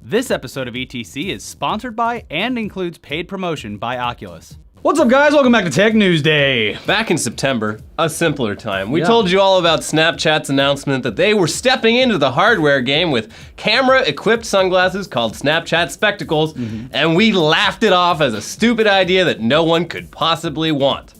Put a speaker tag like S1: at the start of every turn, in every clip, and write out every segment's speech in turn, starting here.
S1: This episode of ETC is sponsored by and includes paid promotion by Oculus. What's up, guys? Welcome back to TechNewsDay.
S2: Back in September, a simpler time, we told you all about Snapchat's announcement that they were stepping into the hardware game with camera-equipped sunglasses called Snapchat Spectacles, and we laughed it off as a stupid idea that no one could possibly want.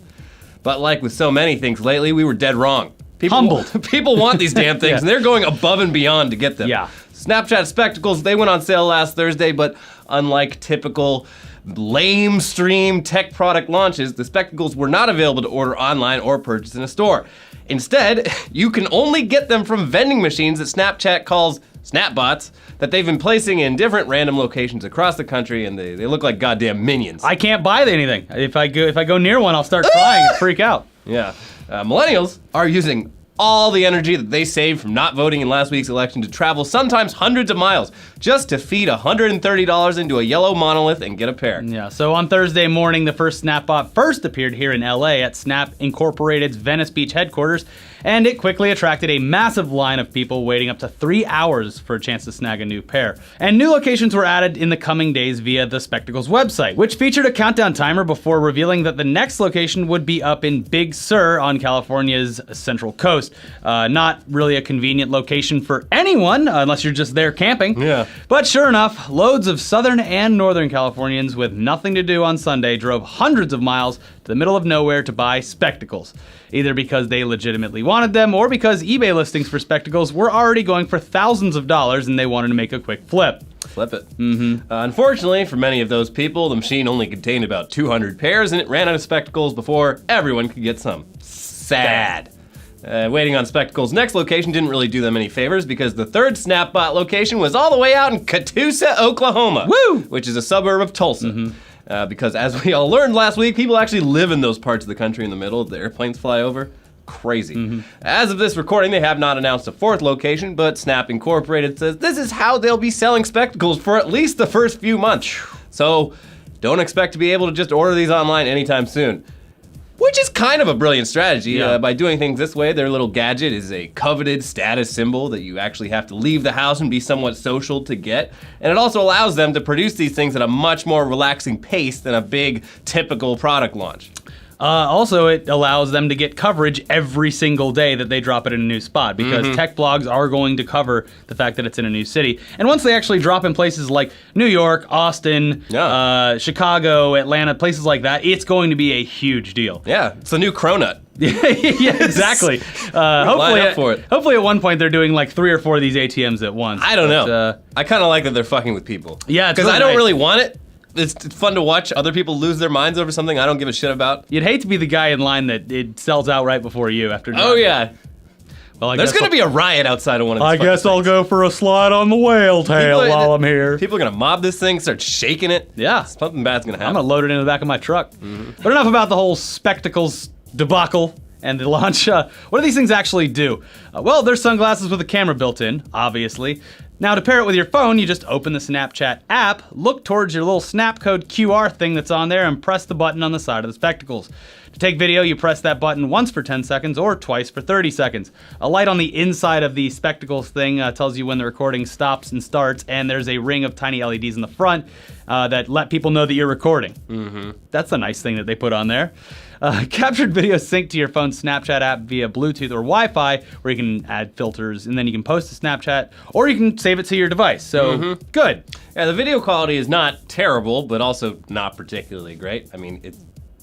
S2: But like with so many things lately, we were dead wrong.
S1: Humbled.
S2: People want these damn things, and they're going above and beyond to get them.
S1: Yeah.
S2: Snapchat Spectacles, they went on sale last Thursday, but unlike typical lamestream tech product launches, the Spectacles were not available to order online or purchase in a store. Instead, you can only get them from vending machines that Snapchat calls Snapbots that they've been placing in different random locations across the country, and they look like goddamn minions.
S1: I can't buy anything. If I go near one, I'll start crying and freak out.
S2: Yeah. Millennials are using all the energy that they saved from not voting in last week's election to travel sometimes hundreds of miles just to feed $130 into a yellow monolith and get a pair.
S1: Yeah, so on Thursday morning, the first Snapbot first appeared here in LA at Snap Incorporated's Venice Beach headquarters, and it quickly attracted a massive line of people waiting up to 3 hours for a chance to snag a new pair. And new locations were added in the coming days via the Spectacles website, which featured a countdown timer before revealing that the next location would be up in Big Sur on California's Central Coast. Not really a convenient location for anyone, unless you're just there camping.
S2: Yeah.
S1: But sure enough, loads of Southern and Northern Californians with nothing to do on Sunday drove hundreds of miles to the middle of nowhere to buy spectacles, either because they legitimately wanted them or because eBay listings for spectacles were already going for thousands of dollars and they wanted to make a quick flip.
S2: Flip it. Unfortunately, for many of those people, the machine only contained about 200 pairs and it ran out of spectacles before everyone could get some. Sad. Waiting on Spectacles' next location didn't really do them any favors because the third Snapbot location was all the way out in Catoosa, Oklahoma.
S1: Woo!
S2: Which is a suburb of Tulsa. Because as we all learned last week, people actually live in those parts of the country in the middle. The airplanes fly over. Crazy. As of this recording, they have not announced a fourth location, but Snap Incorporated says this is how they'll be selling spectacles for at least the first few months. So don't expect to be able to just order these online anytime soon. Which is kind of a brilliant strategy.
S1: Yeah.
S2: By doing things this way, their little gadget is a coveted status symbol that you actually have to leave the house and be somewhat social to get. And it also allows them to produce these things at a much more relaxing pace than a big, typical product launch.
S1: Also, it allows them to get coverage every single day that they drop it in a new spot, because tech blogs are going to cover the fact that it's in a new city. And once they actually drop in places like New York, Austin, Chicago, Atlanta, places like that, it's going to be a huge deal.
S2: Yeah, it's a new cronut.
S1: Yeah, exactly. Hopefully at one point they're doing like 3 or 4 of these ATMs at once.
S2: I don't know. I kind of like that they're fucking with people.
S1: Yeah,
S2: because I don't really want it. It's fun to watch other people lose their minds over something I don't give a shit about.
S1: You'd hate to be the guy in line that it sells out right before you after.
S2: Oh yeah.
S1: Well,
S2: there's gonna be a riot outside of one of these.
S1: I guess I'll go for a slide on the whale tail while I'm here.
S2: People are gonna mob this thing, start shaking it.
S1: Yeah.
S2: Something bad's gonna happen.
S1: I'm gonna load it in the back of my truck. But enough about the whole Spectacles debacle and the launch. What do these things actually do? Well, they're sunglasses with a camera built in, obviously. Now, to pair it with your phone, you just open the Snapchat app, look towards your little snap code QR thing that's on there, and press the button on the side of the spectacles. To take video, you press that button once for 10 seconds or twice for 30 seconds. A light on the inside of the spectacles thing tells you when the recording stops and starts, and there's a ring of tiny LEDs in the front that let people know that you're recording. That's a nice thing that they put on there. Captured video synced to your phone's Snapchat app via Bluetooth or Wi-Fi, where you can add filters, and then you can post to Snapchat, or you can save it to your device. So, good.
S2: Yeah, the video quality is not terrible, but also not particularly great. I mean,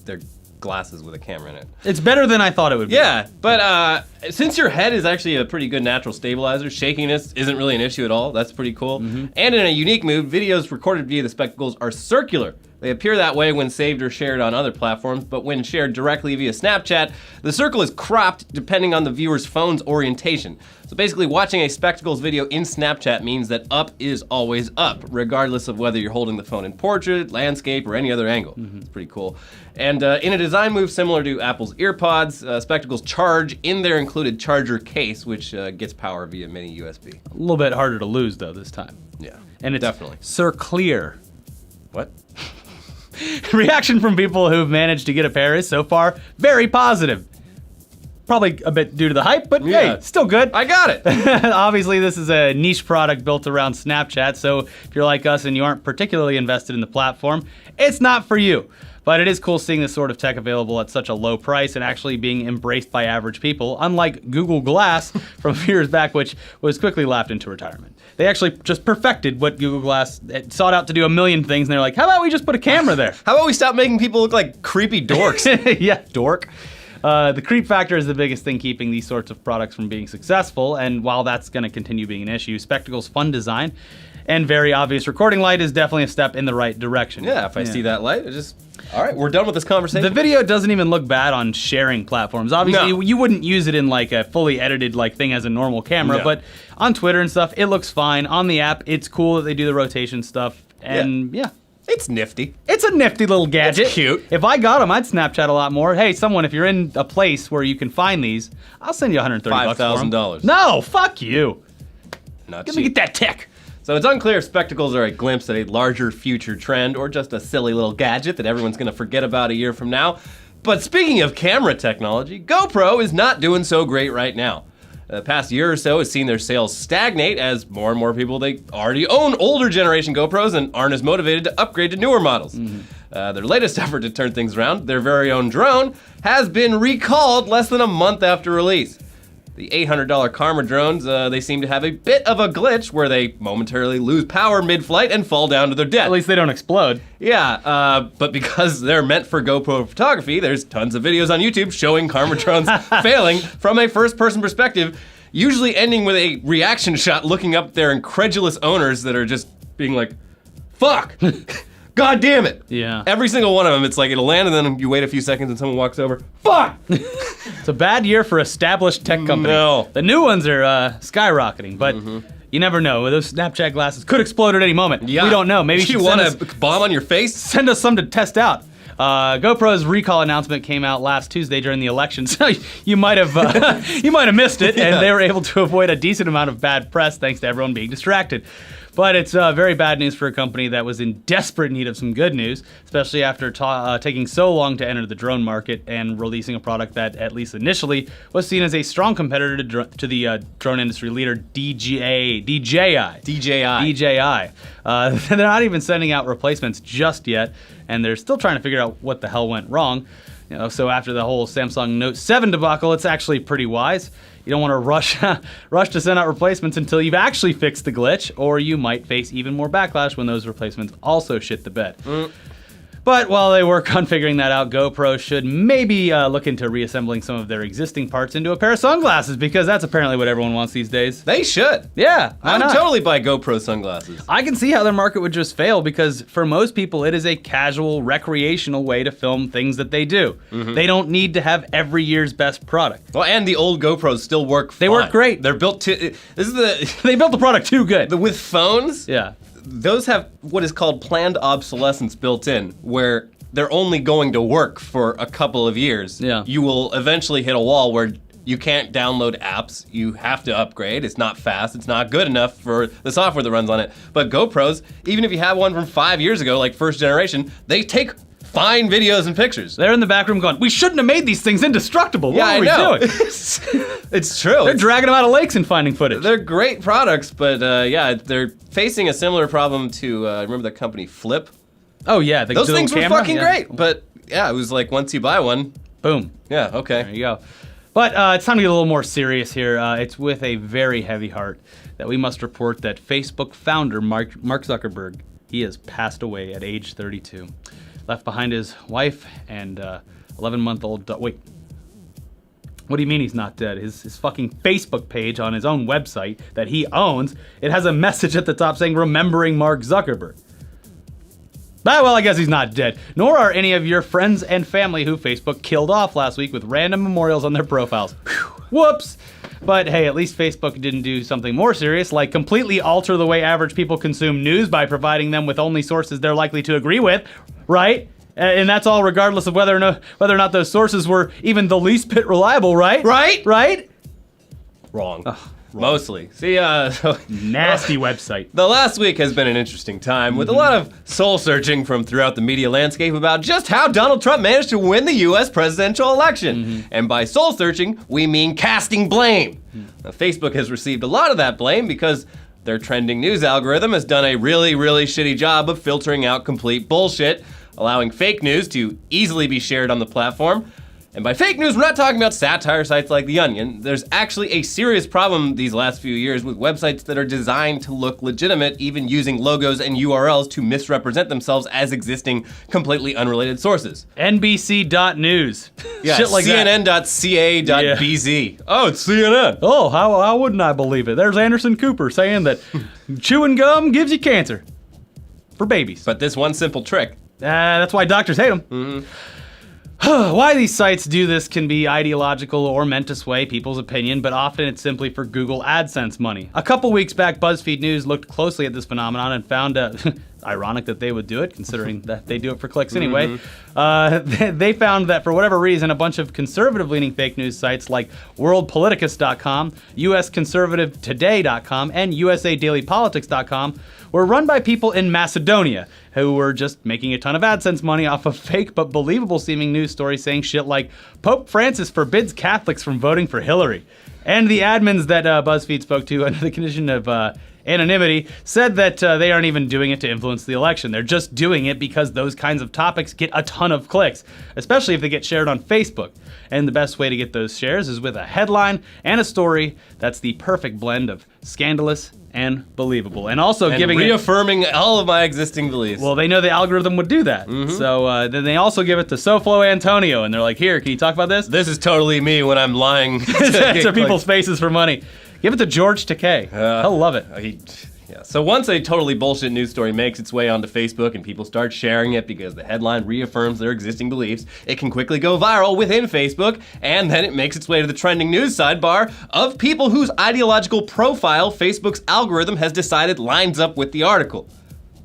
S2: they're glasses with a camera in it.
S1: It's better than I thought it would be.
S2: Yeah, but since your head is actually a pretty good natural stabilizer, shakiness isn't really an issue at all. That's pretty cool. And in a unique move, videos recorded via the spectacles are circular. They appear that way when saved or shared on other platforms, but when shared directly via Snapchat, the circle is cropped depending on the viewer's phone's orientation. So basically, watching a Spectacles video in Snapchat means that up is always up, regardless of whether you're holding the phone in portrait, landscape, or any other angle. It's pretty cool. And in a design move similar to Apple's EarPods, Spectacles charge in their included charger case, which gets power via mini USB.
S1: A little bit harder to lose, though, this time.
S2: Yeah,
S1: and it's
S2: definitely
S1: circlear.
S2: What?
S1: Reaction from people who've managed to get a pair is so far very positive. Probably a bit due to the hype, but
S2: Yeah.
S1: hey, still good.
S2: I got it.
S1: Obviously, this is a niche product built around Snapchat, so if you're like us and you aren't particularly invested in the platform, it's not for you. But it is cool seeing this sort of tech available at such a low price and actually being embraced by average people, unlike Google Glass from years back, which was quickly laughed into retirement. They actually just perfected what Google Glass sought out to do a million things, and they're like, how about we just put a camera there?
S2: How about we stop making people look like creepy dorks?
S1: Yeah, dork. The creep factor is the biggest thing keeping these sorts of products from being successful, and while that's going to continue being an issue, Spectacles' fun design and very obvious recording light is definitely a step in the right direction.
S2: Yeah, if I see that light, it just... All right, we're done with this conversation.
S1: The video doesn't even look bad on sharing platforms. Obviously,
S2: No.
S1: you wouldn't use it in like a fully edited like thing as a normal camera,
S2: No.
S1: but on Twitter and stuff, it looks fine. On the app, it's cool that they do the rotation stuff, and yeah.
S2: It's nifty.
S1: It's a nifty little gadget.
S2: It's cute.
S1: If I got them, I'd Snapchat a lot more. Hey, someone, if you're in a place where you can find these, I'll send you $130 bucks for 'em.
S2: $5,000.
S1: No, fuck you.
S2: Not
S1: Let me
S2: cheap.
S1: get that tech.
S2: So it's unclear if spectacles are a glimpse at a larger future trend or just a silly little gadget that everyone's going to forget about a year from now. But speaking of camera technology, GoPro is not doing so great right now. The past year or so has seen their sales stagnate as more and more people, they already own older generation GoPros and aren't as motivated to upgrade to newer models. Their latest effort to turn things around, their very own drone, has been recalled less than a month after release. The $800 Karma drones, they seem to have a bit of a glitch where they momentarily lose power mid-flight and fall down to their death.
S1: At least they don't explode.
S2: Yeah, but because they're meant for GoPro photography, there's tons of videos on YouTube showing Karma drones failing from a first-person perspective, usually ending with a reaction shot looking up their incredulous owners that are just being like, fuck! God damn it!
S1: Yeah.
S2: Every single one of them, it's like it'll land and then you wait a few seconds and someone walks over, fuck!
S1: It's a bad year for established tech companies.
S2: No.
S1: The new ones are skyrocketing, but you never know. Those Snapchat glasses could explode at any moment.
S2: Yeah.
S1: We don't know. Maybe
S2: you want a bomb on your face?
S1: send us some to test out. GoPro's recall announcement came out last Tuesday during the election, so you might have missed it, and they were able to avoid a decent amount of bad press thanks to everyone being distracted. But it's very bad news for a company that was in desperate need of some good news, especially after taking so long to enter the drone market and releasing a product that, at least initially, was seen as a strong competitor to the drone industry leader DJI. They're not even sending out replacements just yet, and they're still trying to figure out what the hell went wrong. So after the whole Samsung Note 7 debacle, it's actually pretty wise. You don't want to rush to send out replacements until you've actually fixed the glitch, or you might face even more backlash when those replacements also shit the bed. But while they work on figuring that out, GoPro should maybe look into reassembling some of their existing parts into a pair of sunglasses, because that's apparently what everyone wants these days.
S2: They should.
S1: Yeah,
S2: I
S1: why
S2: would
S1: not?
S2: totally buy GoPro sunglasses.
S1: I can see how their market would just fail, because for most people it is a casual, recreational way to film things that they do. They don't need to have every year's best product.
S2: Well, and the old GoPros still work fine.
S1: They work great.
S2: They're built to... This is the...
S1: They built the product too good.
S2: With phones,
S1: Yeah.
S2: those have what is called planned obsolescence built in, where they're only going to work for a couple of years.
S1: Yeah.
S2: You will eventually hit a wall where you can't download apps. You have to upgrade. It's not fast. It's not good enough for the software that runs on it. But GoPros, even if you have one from 5 years ago, like first generation, they take fine videos and pictures.
S1: They're in the back room going, we shouldn't have made these things indestructible. What are we doing?
S2: It's true.
S1: They're dragging them out of lakes and finding footage.
S2: They're great products, but yeah, they're facing a similar problem to, remember the company Flip?
S1: Oh yeah,
S2: Those
S1: the
S2: things were
S1: camera?
S2: fucking
S1: Yeah.
S2: great, but yeah, it was like once you buy one,
S1: Boom.
S2: yeah,
S1: There
S2: okay.
S1: you go. But it's time to get a little more serious here. It's with a very heavy heart that we must report that Facebook founder Mark Zuckerberg, he has passed away at age 32. Left behind his wife and 11-month-old wait. What do you mean he's not dead? His fucking Facebook page on his own website that he owns, it has a message at the top saying, remembering Mark Zuckerberg. Well, I guess he's not dead. Nor are any of your friends and family who Facebook killed off last week with random memorials on their profiles. Whoops! But hey, at least Facebook didn't do something more serious, like completely alter the way average people consume news by providing them with only sources they're likely to agree with, right? And that's all regardless of whether or not those sources were even the least bit reliable, right?
S2: Right?
S1: Right?
S2: Wrong. Mostly. See,
S1: Nasty website.
S2: the last week has been an interesting time with a lot of soul searching from throughout the media landscape about just how Donald Trump managed to win the U.S. presidential election. And by soul searching, we mean casting blame. Now, Facebook has received a lot of that blame because their trending news algorithm has done a really, really shitty job of filtering out complete bullshit, allowing fake news to easily be shared on the platform. And by fake news, we're not talking about satire sites like The Onion. There's actually a serious problem these last few years with websites that are designed to look legitimate, even using logos and URLs to misrepresent themselves as existing completely unrelated sources.
S1: NBC.news.
S2: Yeah,
S1: Shit like that.
S2: CNN.ca.bz. Oh, it's CNN.
S1: Oh, how wouldn't I believe it? There's Anderson Cooper saying that chewing gum gives you cancer. For babies.
S2: But this one simple trick.
S1: That's why doctors hate them. Why these sites do this can be ideological or meant to sway people's opinion, but often it's simply for Google AdSense money. A couple weeks back, BuzzFeed News looked closely at this phenomenon and found ironic that they would do it, considering that they do it for clicks anyway. They found that for whatever reason, a bunch of conservative-leaning fake news sites like WorldPoliticus.com, USConservativeToday.com, and USADailyPolitics.com were run by people in Macedonia who were just making a ton of AdSense money off of fake but believable-seeming news stories saying shit like, Pope Francis forbids Catholics from voting for Hillary. And the admins that BuzzFeed spoke to under the condition of anonymity said that they aren't even doing it to influence the election. They're just doing it because those kinds of topics get a ton of clicks, especially if they get shared on Facebook. And the best way to get those shares is with a headline and a story that's the perfect blend of scandalous and believable. And also
S2: reaffirming all of my existing beliefs.
S1: Well, they know the algorithm would do that. So then they also give it to SoFlo Antonio, and they're like, here, can you talk about this?
S2: This is totally me when I'm lying
S1: to people's faces for money. Give it to George Takei. He'll love it.
S2: So once a totally bullshit news story makes its way onto Facebook and people start sharing it because the headline reaffirms their existing beliefs, it can quickly go viral within Facebook, and then it makes its way to the trending news sidebar of people whose ideological profile Facebook's algorithm has decided lines up with the article.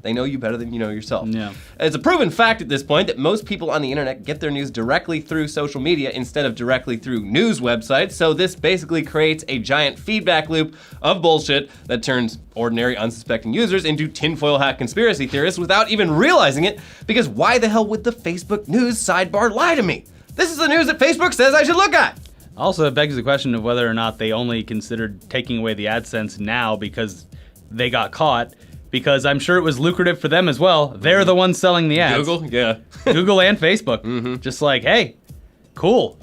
S2: They know you better than you know yourself.
S1: Yeah.
S2: It's a proven fact at this point that most people on the internet get their news directly through social media instead of directly through news websites, so this basically creates a giant feedback loop of bullshit that turns ordinary, unsuspecting users into tinfoil hat conspiracy theorists without even realizing it, because why the hell would the Facebook news sidebar lie to me? This is the news that Facebook says I should look at!
S1: Also, it begs the question of whether or not they only considered taking away the AdSense now because they got caught, because I'm sure it was lucrative for them as well. They're the ones selling the ads.
S2: Google, yeah.
S1: Google and Facebook. Just like, hey, cool.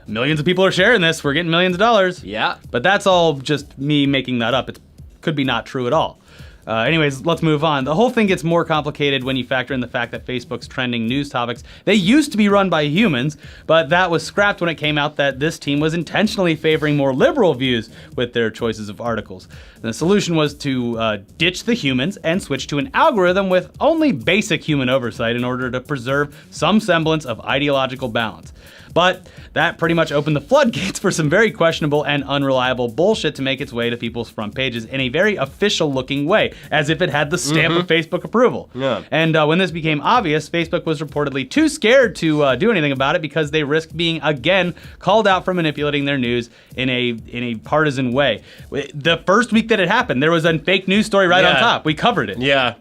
S1: Millions of people are sharing this. We're getting millions of dollars.
S2: Yeah.
S1: But that's all just me making that up. It could be not true at all. Anyways, let's move on. The whole thing gets more complicated when you factor in the fact that Facebook's trending news topics, they used to be run by humans, but that was scrapped when it came out that this team was intentionally favoring more liberal views with their choices of articles. And the solution was to ditch the humans and switch to an algorithm with only basic human oversight in order to preserve some semblance of ideological balance. But that pretty much opened the floodgates for some very questionable and unreliable bullshit to make its way to people's front pages in a very official-looking way, as if it had the stamp of Facebook approval.
S2: Yeah.
S1: And when this became obvious, Facebook was reportedly too scared to do anything about it because they risked being, again, called out for manipulating their news in a partisan way. The first week that it happened, there was a fake news story right on top. We covered it.
S2: Yeah.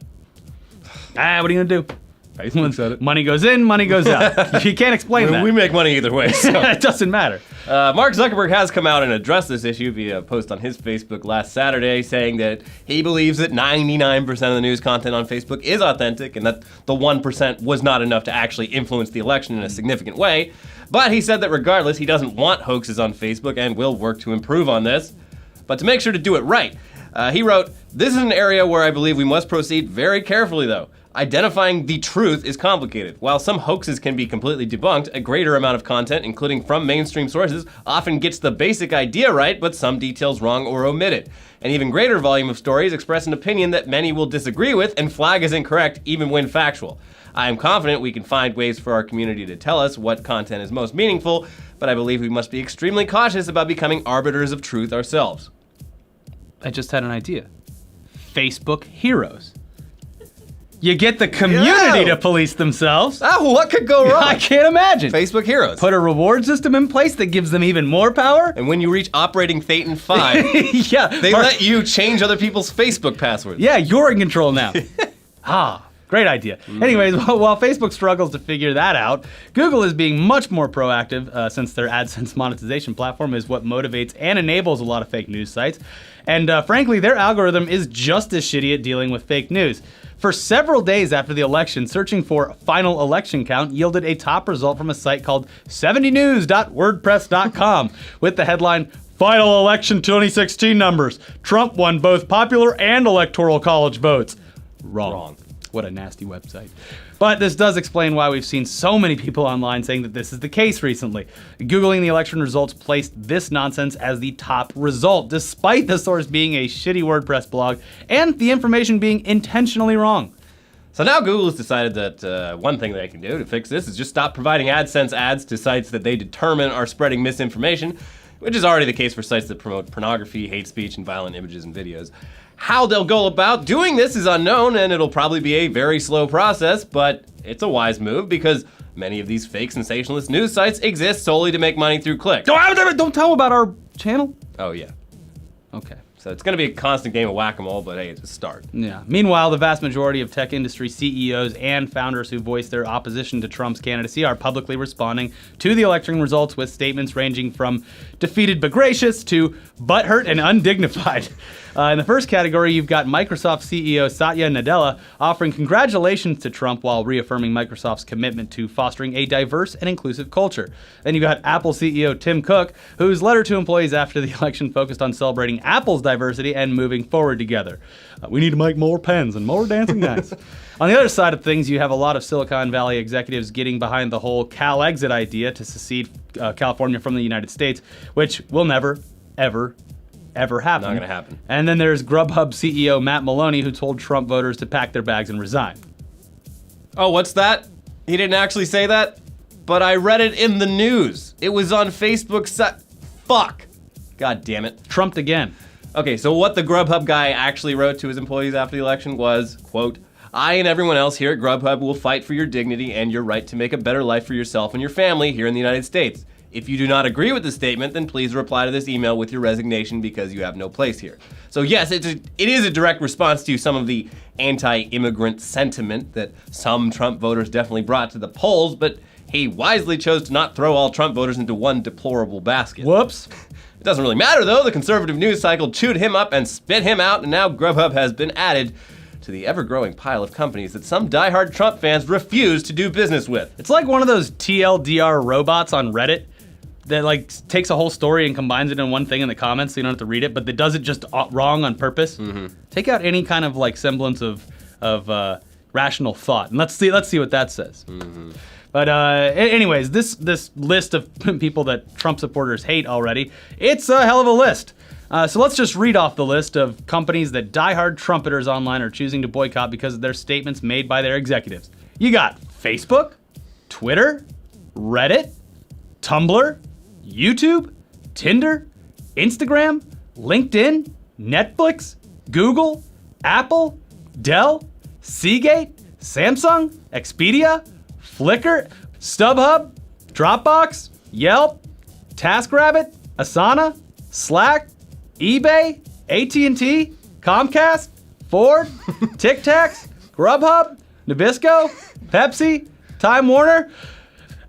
S1: What are you gonna do?
S2: Facebook said it.
S1: Money goes in, money goes out. You can't explain that.
S2: We make money either way. So.
S1: It doesn't matter.
S2: Mark Zuckerberg has come out and addressed this issue via a post on his Facebook last Saturday, saying that he believes that 99% of the news content on Facebook is authentic and that the 1% was not enough to actually influence the election in a significant way. But he said that regardless, he doesn't want hoaxes on Facebook and will work to improve on this. But to make sure to do it right, he wrote, "This is an area where I believe we must proceed very carefully, though. Identifying the truth is complicated. While some hoaxes can be completely debunked, a greater amount of content, including from mainstream sources, often gets the basic idea right, but some details wrong or omitted. An even greater volume of stories express an opinion that many will disagree with and flag as incorrect, even when factual. I am confident we can find ways for our community to tell us what content is most meaningful, but I believe we must be extremely cautious about becoming arbiters of truth ourselves."
S1: I just had an idea. Facebook Heroes. You get the community to police themselves.
S2: Oh, what could go wrong?
S1: I can't imagine.
S2: Facebook heroes.
S1: Put a reward system in place that gives them even more power.
S2: And when you reach Operating Thetan 5,
S1: Yeah.
S2: they let you change other people's Facebook passwords.
S1: Yeah, you're in control now. Great idea. Anyways, while Facebook struggles to figure that out, Google is being much more proactive since their AdSense monetization platform is what motivates and enables a lot of fake news sites. And frankly, their algorithm is just as shitty at dealing with fake news. For several days after the election, searching for final election count yielded a top result from a site called 70news.wordpress.com with the headline, Final Election 2016 Numbers. Trump won both popular and electoral college votes. Wrong. What a nasty website. But this does explain why we've seen so many people online saying that this is the case recently. Googling the election results placed this nonsense as the top result, despite the source being a shitty WordPress blog and the information being intentionally wrong.
S2: So now Google has decided that one thing they can do to fix this is just stop providing AdSense ads to sites that they determine are spreading misinformation, which is already the case for sites that promote pornography, hate speech, and violent images and videos. How they'll go about doing this is unknown, and it'll probably be a very slow process, but it's a wise move because many of these fake sensationalist news sites exist solely to make money through clicks.
S1: Don't tell them about our channel.
S2: Oh, yeah.
S1: Okay.
S2: So it's going to be a constant game of whack-a-mole, but hey, it's a start.
S1: Yeah. Meanwhile, the vast majority of tech industry CEOs and founders who voiced their opposition to Trump's candidacy are publicly responding to the election results with statements ranging from defeated but gracious to butthurt and undignified. In the first category, you've got Microsoft CEO Satya Nadella offering congratulations to Trump while reaffirming Microsoft's commitment to fostering a diverse and inclusive culture. Then you've got Apple CEO Tim Cook, whose letter to employees after the election focused on celebrating Apple's diversity and moving forward together. We need to make more pens and more dancing guys. On the other side of things, you have a lot of Silicon Valley executives getting behind the whole Cal exit idea to secede California from the United States, which will never, ever happen.
S2: Not gonna happen.
S1: And then there's Grubhub CEO Matt Maloney, who told Trump voters to pack their bags and resign.
S2: Oh, what's that? He didn't actually say that? But I read it in the news. It was on Facebook. Fuck. God damn it.
S1: Trumped again.
S2: Okay, so what the Grubhub guy actually wrote to his employees after the election was, quote, I and everyone else here at Grubhub will fight for your dignity and your right to make a better life for yourself and your family here in the United States. If you do not agree with the statement, then please reply to this email with your resignation because you have no place here. So yes, it is a direct response to some of the anti-immigrant sentiment that some Trump voters definitely brought to the polls, but he wisely chose to not throw all Trump voters into one deplorable basket.
S1: Whoops.
S2: It doesn't really matter though, the conservative news cycle chewed him up and spit him out, and now Grubhub has been added to the ever-growing pile of companies that some diehard Trump fans refuse to do business with.
S1: It's like one of those TLDR robots on Reddit that like takes a whole story and combines it in one thing in the comments so you don't have to read it, but that does it just wrong on purpose. Mm-hmm. Take out any kind of like semblance of rational thought, and let's see what that says. Mm-hmm. But anyways, this list of people that Trump supporters hate already, it's a hell of a list. So let's just read off the list of companies that diehard Trumpeters online are choosing to boycott because of their statements made by their executives. You got Facebook, Twitter, Reddit, Tumblr, YouTube, Tinder, Instagram, LinkedIn, Netflix, Google, Apple, Dell, Seagate, Samsung, Expedia, Flickr, StubHub, Dropbox, Yelp, TaskRabbit, Asana, Slack, eBay, AT&T, Comcast, Ford, Tic Tacs, Grubhub, Nabisco, Pepsi, Time Warner.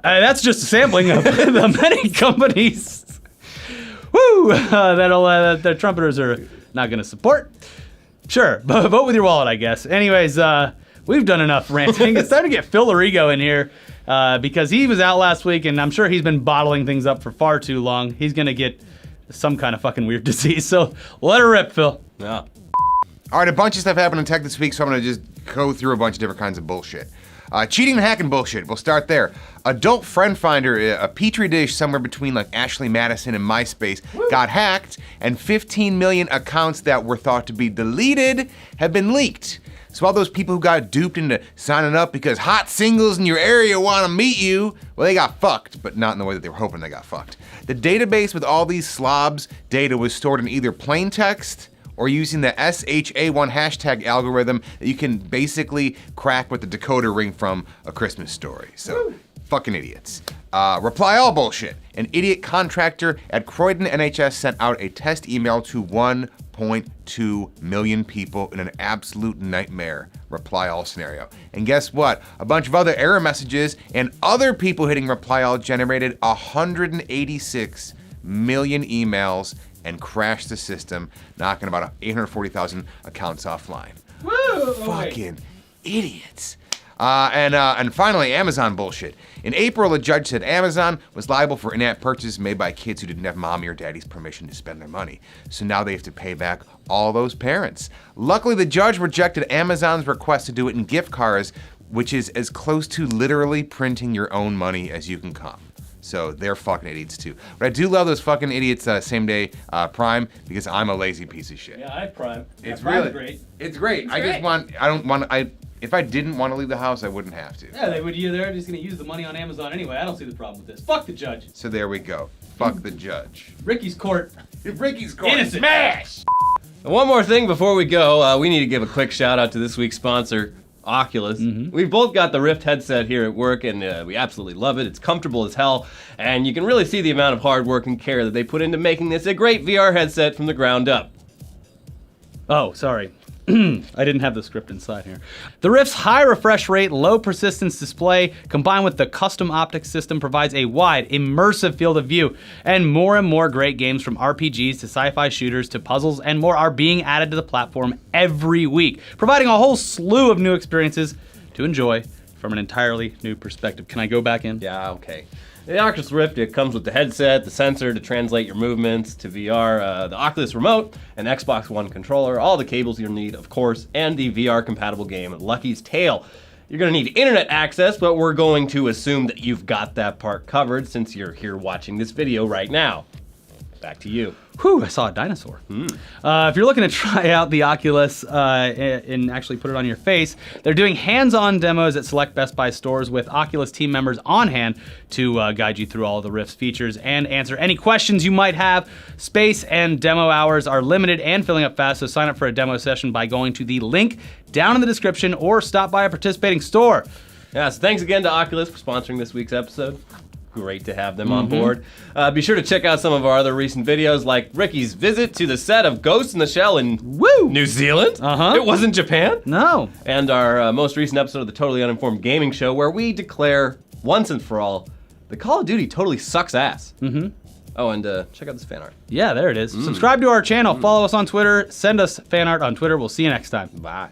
S1: That's just a sampling of the many companies that the Trumpeters are not going to support. Sure, vote with your wallet, I guess. Anyways, we've done enough ranting. It's time to get Phil Lorigo in here because he was out last week, and I'm sure he's been bottling things up for far too long. He's going to get some kind of fucking weird disease, so let her rip, Phil.
S2: Yeah.
S3: All right, a bunch of stuff happened in tech this week, so I'm going to just go through a bunch of different kinds of bullshit. Cheating and hacking bullshit. We'll start there. Adult Friend Finder, a petri dish somewhere between like Ashley Madison and MySpace, got hacked, and 15 million accounts that were thought to be deleted have been leaked. So all those people who got duped into signing up because hot singles in your area want to meet you, well, they got fucked, but not in the way that they were hoping they got fucked. The database with all these slobs' data was stored in either plain text or using the SHA1 hashtag algorithm that you can basically crack with the decoder ring from A Christmas Story. So, fucking idiots. Reply all bullshit. An idiot contractor at Croydon NHS sent out a test email to 1.2 million people in an absolute nightmare reply all scenario. And guess what? A bunch of other error messages and other people hitting reply all generated 186 million emails and crashed the system, knocking about 840,000 accounts offline.
S1: Woo!
S3: Fucking idiots. And finally, Amazon bullshit. In April, a judge said Amazon was liable for in-app purchases made by kids who didn't have mommy or daddy's permission to spend their money. So now they have to pay back all those parents. Luckily, the judge rejected Amazon's request to do it in gift cards, which is as close to literally printing your own money as you can come. So they're fucking idiots too. But I do love those fucking idiots same day Prime because I'm a lazy piece of shit.
S1: Yeah, I have Prime.
S3: It's
S1: Prime's
S3: really
S1: great.
S3: It's great. If I didn't want to leave the house, I wouldn't have to.
S1: Yeah, they're just gonna use the money on Amazon anyway. I don't see the problem with this. Fuck the judge.
S3: So there we go. Fuck the judge.
S1: Ricky's court.
S3: Ricky's going
S1: Innocent.
S3: smash!
S2: And one more thing before we go, we need to give a quick shout out to this week's sponsor, Oculus. We've both got the Rift headset here at work, and we absolutely love it. It's comfortable as hell, and you can really see the amount of hard work and care that they put into making this a great VR headset from the ground up.
S1: Oh, sorry. I didn't have the script inside here. The Rift's high refresh rate, low persistence display, combined with the custom optics system, provides a wide, immersive field of view. And more great games from RPGs to sci-fi shooters to puzzles and more are being added to the platform every week, providing a whole slew of new experiences to enjoy from an entirely new perspective. Can I go back in?
S2: Yeah, okay. The Oculus Rift, it comes with the headset, the sensor to translate your movements to VR, the Oculus Remote, an Xbox One controller, all the cables you'll need, of course, and the VR-compatible game, Lucky's Tale. You're going to need internet access, but we're going to assume that you've got that part covered since you're here watching this video right now. Back to you.
S1: Whew, I saw a dinosaur. If you're looking to try out the Oculus and actually put it on your face, they're doing hands-on demos at select Best Buy stores with Oculus team members on hand to guide you through all of the Rift's features and answer any questions you might have. Space and demo hours are limited and filling up fast, so sign up for a demo session by going to the link down in the description or stop by a participating store.
S2: Yeah, so thanks again to Oculus for sponsoring this week's episode. Great to have them on board. Be sure to check out some of our other recent videos, like Ricky's visit to the set of Ghost in the Shell in New Zealand. It wasn't Japan.
S1: No.
S2: And our most recent episode of the Totally Uninformed Gaming Show, where we declare once and for all, the Call of Duty totally sucks ass. Oh, and check out this fan art.
S1: Yeah, there it is. Subscribe to our channel, follow us on Twitter, send us fan art on Twitter. We'll see you next time.
S2: Bye.